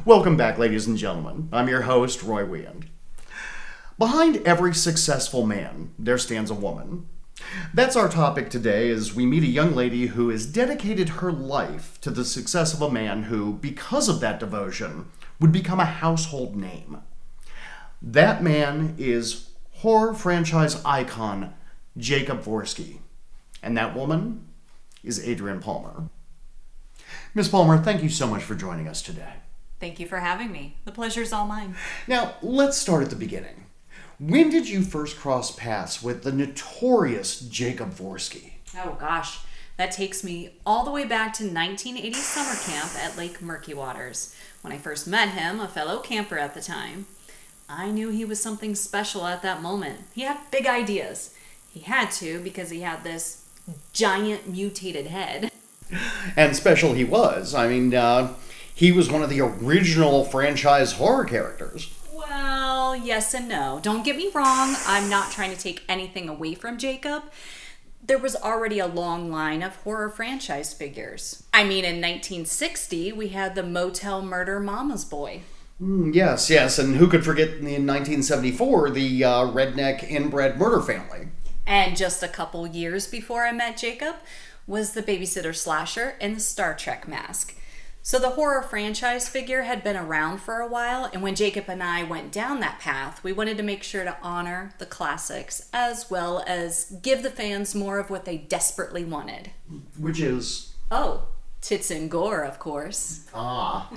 Welcome back, ladies and gentlemen. I'm your host, Roy Weiand. Behind every successful man, there stands a woman. That's our topic today as we meet a young lady who has dedicated her life to the success of a man who, because of that devotion, would become a household name. That man is horror franchise icon Jacob Vorski. And that woman is Adrienne Palmer. Ms. Palmer, thank you so much for joining us today. Thank you for having me. The pleasure's all mine. Now, let's start at the beginning. When did you first cross paths with the notorious Jacob Vorski? Oh gosh, that takes me all the way back to 1980 summer camp at Lake Murky Waters. When I first met him, a fellow camper at the time, I knew he was something special at that moment. He had big ideas. He had to because he had this giant mutated head. And special he was. He was one of the original franchise horror characters. Well, yes and no. Don't get me wrong. I'm not trying to take anything away from Jacob. There was already a long line of horror franchise figures. In 1960, we had the Motel Murder Mama's Boy. Yes, and who could forget in 1974, the redneck inbred murder family? And just a couple years before I met Jacob was the babysitter slasher in the Star Trek mask. So the horror franchise figure had been around for a while, and when Jacob and I went down that path, we wanted to make sure to honor the classics as well as give the fans more of what they desperately wanted. Which is? Oh, tits and gore, of course. Ah.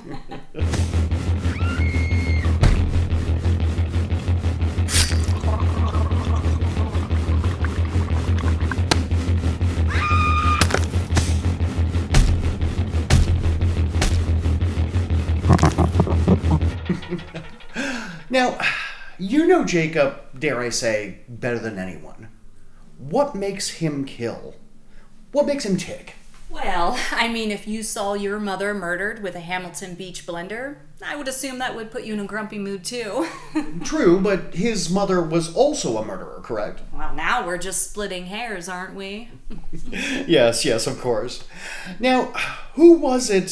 Now, you know Jacob, dare I say, better than anyone. What makes him kill? What makes him tick? Well, if you saw your mother murdered with a Hamilton Beach blender, I would assume that would put you in a grumpy mood too. True, but his mother was also a murderer, correct? Well, now we're just splitting hairs, aren't we? Yes, of course. Now, who was it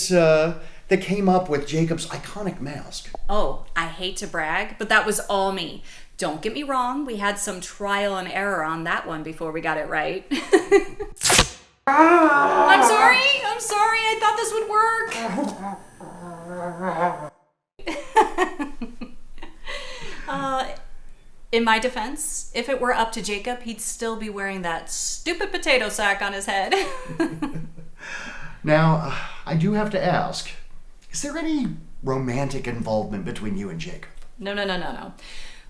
that came up with Jacob's iconic mask? Oh, I hate to brag, but that was all me. Don't get me wrong, we had some trial and error on that one before we got it right. I'm sorry, I thought this would work. In my defense, if it were up to Jacob, he'd still be wearing that stupid potato sack on his head. Now, I do have to ask, is there any romantic involvement between you and Jacob? No.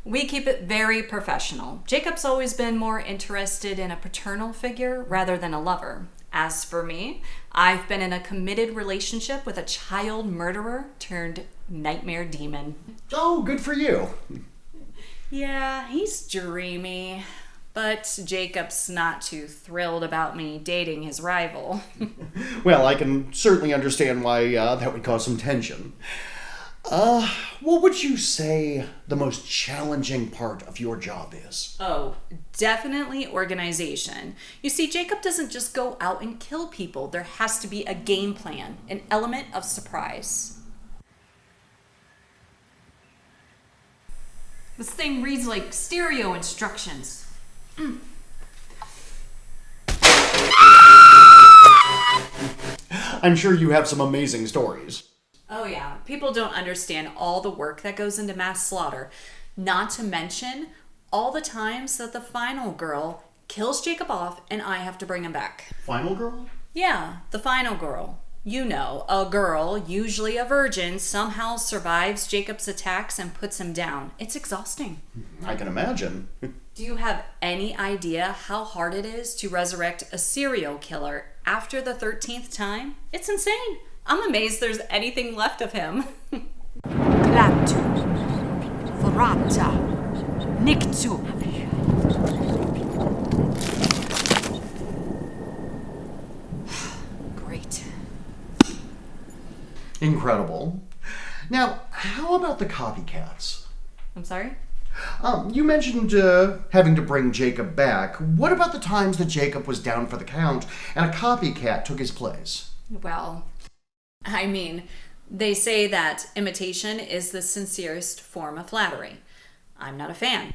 We keep it very professional. Jacob's always been more interested in a paternal figure rather than a lover. As for me, I've been in a committed relationship with a child murderer turned nightmare demon. Oh, good for you. Yeah, he's dreamy. But Jacob's not too thrilled about me dating his rival. Well, I can certainly understand why that would cause some tension. What would you say the most challenging part of your job is? Oh, definitely organization. You see, Jacob doesn't just go out and kill people. There has to be a game plan, an element of surprise. This thing reads like stereo instructions. I'm sure you have some amazing stories. Oh yeah, people don't understand all the work that goes into mass slaughter. Not to mention all the times that the final girl kills Jacob off and I have to bring him back. Final girl? Yeah, the final girl. You know, a girl, usually a virgin, somehow survives Jacob's attacks and puts him down. It's exhausting. I can imagine. Do you have any idea how hard it is to resurrect a serial killer after the 13th time? It's insane. I'm amazed there's anything left of him. Klaptu, Thrata, Niktu. Great. Incredible. Now, how about the copycats? I'm sorry? You mentioned having to bring Jacob back. What about the times that Jacob was down for the count and a copycat took his place? Well, I mean, They say that imitation is the sincerest form of flattery. I'm not a fan.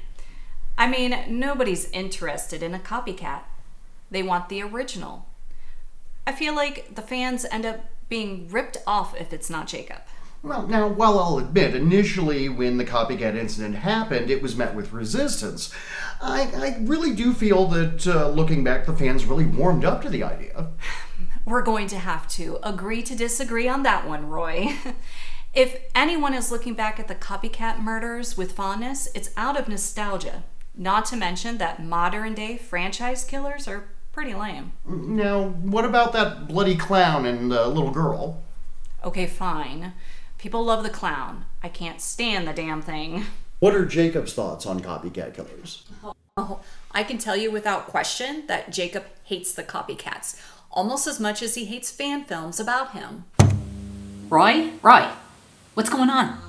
I mean, nobody's interested in a copycat. They want the original. I feel like the fans end up being ripped off if it's not Jacob. Well, now, while I'll admit, initially when the copycat incident happened, it was met with resistance, I really do feel that, looking back, the fans really warmed up to the idea. We're going to have to agree to disagree on that one, Roy. If anyone is looking back at the copycat murders with fondness, it's out of nostalgia. Not to mention that modern-day franchise killers are pretty lame. Now, what about that bloody clown and little girl? Okay, fine. People love the clown. I can't stand the damn thing. What are Jacob's thoughts on copycat killers? Oh, I can tell you without question that Jacob hates the copycats, almost as much as he hates fan films about him. Roy, what's going on?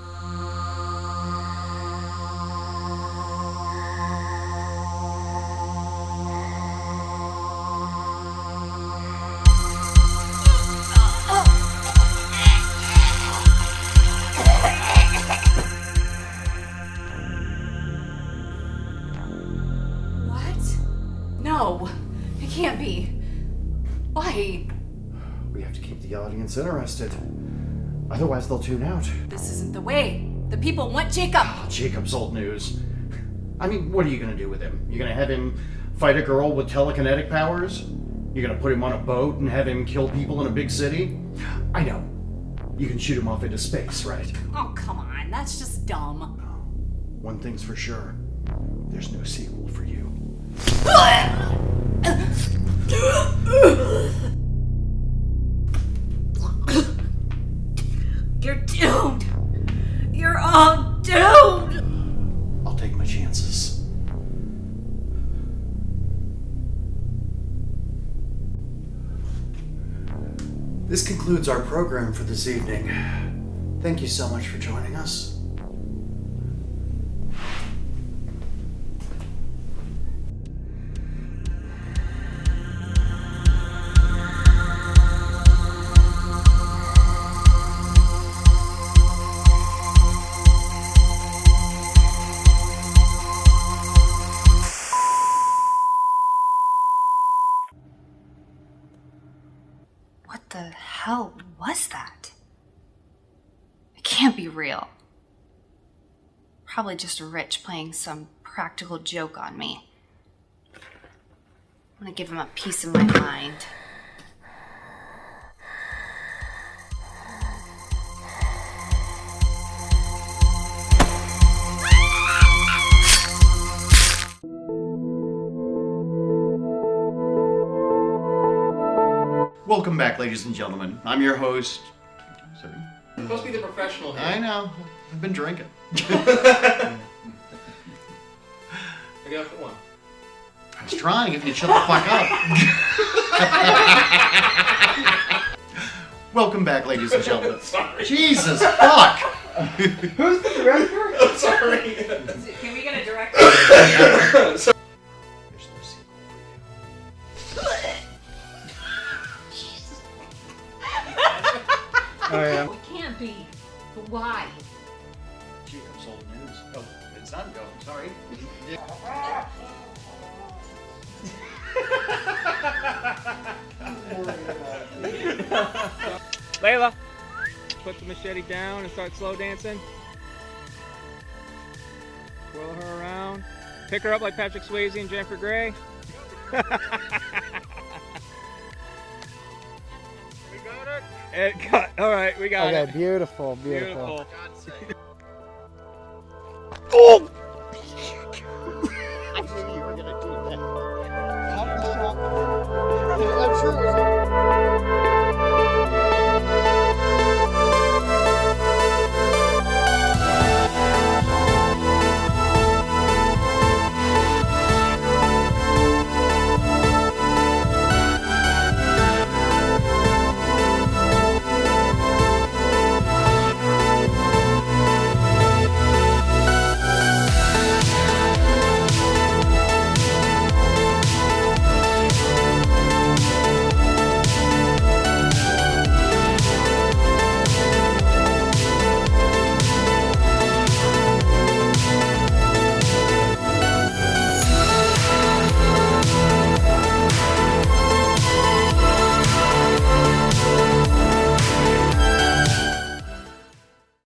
No, it can't be. Why? We have to keep the audience interested. Otherwise, they'll tune out. This isn't the way. The people want Jacob. Oh, Jacob's old news. I mean, what are you going to do with him? You're going to have him fight a girl with telekinetic powers? You're going to put him on a boat and have him kill people in a big city? I know. You can shoot him off into space, right? Oh, come on. That's just dumb. One thing's for sure. There's no sequel for you. You're doomed. You're all doomed. I'll take my chances. This concludes our program for this evening. Thank you so much for joining us. What the hell was that? It can't be real. Probably just Rich playing some practical joke on me. I'm gonna give him a piece of my mind. Welcome back, ladies and gentlemen. I'm your host. Sorry. You're supposed to be the professional here. I know. I've been drinking. I got one. I was trying. If you shut the fuck up. Welcome back, ladies and gentlemen. Sorry. Jesus fuck. Who's the director? I'm sorry. Can we get a director? There's no sequel for you. Oh, yeah. It can't be. But why? Jacob's old news. Oh, it's not go. Sorry. Layla, put the machete down and start slow dancing. Twirl her around. Pick her up like Patrick Swayze and Jennifer Grey. We got it. And cut. All right, we got it. Okay, beautiful, beautiful. Oh!